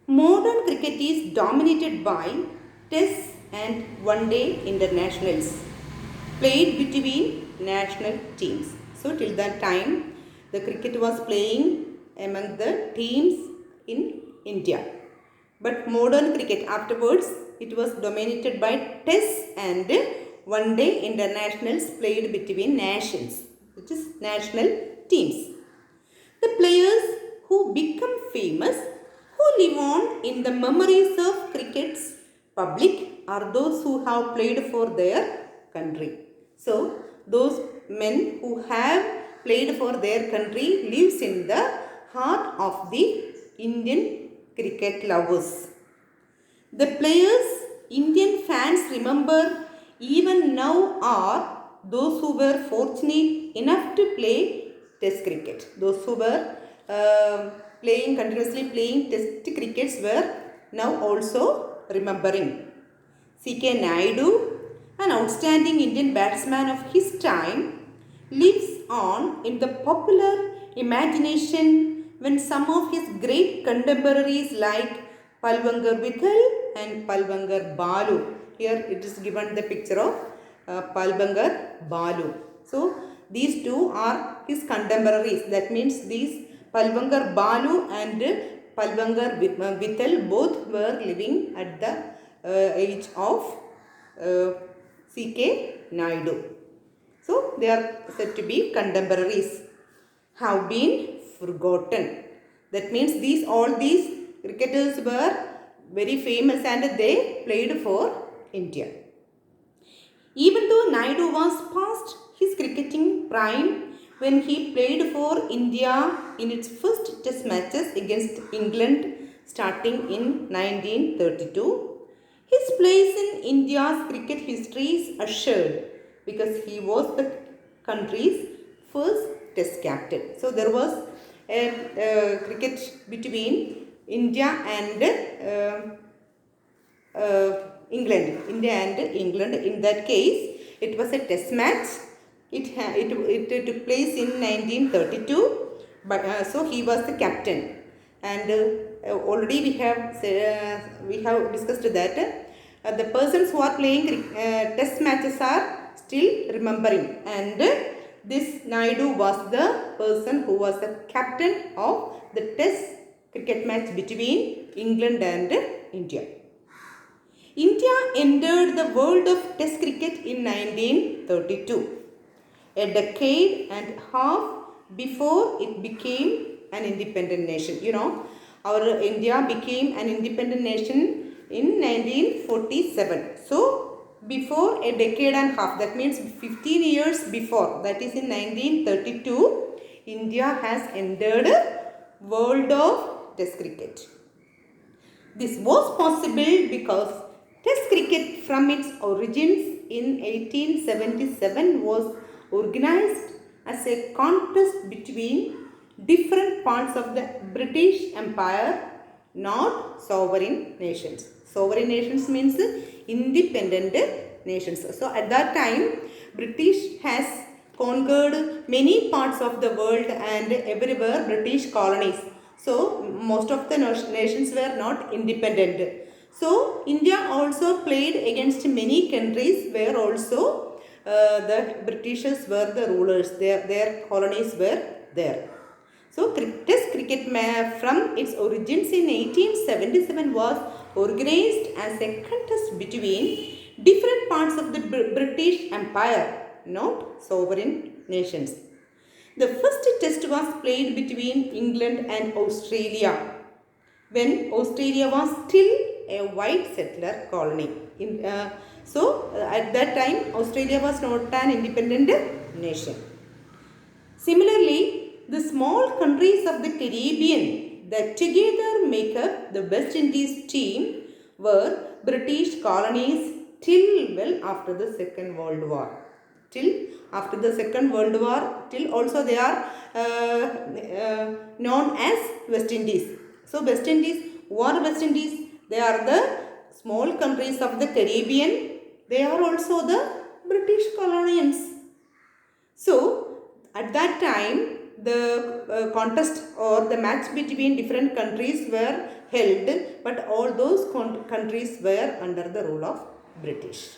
Modern cricket is dominated by tests and one-day internationals played between national teams. So till that time, the cricket was playing among the teams in India. But modern cricket afterwards, it was dominated by tests and one-day internationals played between nations, which is national teams. The players who become famous, who live on in the memories of cricket's public, are those who have played for their country. So, those men who have played for their country lives in the heart of the Indian cricket lovers. The players Indian fans remember even now are those who were fortunate enough to play test cricket. Those who were continuously playing test crickets were now also remembering. C.K. Naidu, an outstanding Indian batsman of his time, lives on in the popular imagination when some of his great contemporaries like Palwangar Vithal and Palwangar Balu. Here it is given the picture of Palwangar Balu. So these two are his contemporaries. That means these Palwangar Balu and Palwangar Vithal both were living at the age of C.K. Naidu. So they are said to be contemporaries, have been forgotten. That means all these cricketers were very famous and they played for India. Even though Naidu was past his cricketing prime when he played for India in its first test matches against England starting in 1932, his place in India's cricket history is assured because he was the country's first test captain. So there was a cricket between India and India and England. In that case, it was a test match. It took place in 1932. But so he was the captain, and already we have discussed that the persons who are playing test matches are still remembering, and this Naidu was the person who was the captain of the test cricket match between England and India. India entered the world of test cricket in 1932, a decade and a half before it became an independent nation. You know, our India became an independent nation in 1947. So, before a decade and a half, that means 15 years before, that is in 1932, India has entered world of test cricket. This was possible because test cricket from its origins in 1877 was organized as a contest between different parts of the British Empire, not sovereign nations. Sovereign nations means independent nations. So at that time, British has conquered many parts of the world and everywhere British colonies. So most of the nations were not independent. So India also played against many countries where also the Britishers were the rulers. Their colonies were there. So test cricket from its origins in 1877 was organized as a contest between different parts of the British Empire, not sovereign nations. The first test was played between England and Australia when Australia was still a white settler colony. At that time, Australia was not an independent nation. Similarly, the small countries of the Caribbean that together make up the West Indies team were British colonies till well after the Second World War. Till after the Second World War, till also they are known as West Indies. So West Indies, who are West Indies? They are the small countries of the Caribbean. They are also the British colonials. So at that time, the contest or the match between different countries were held, but all those countries were under the rule of British.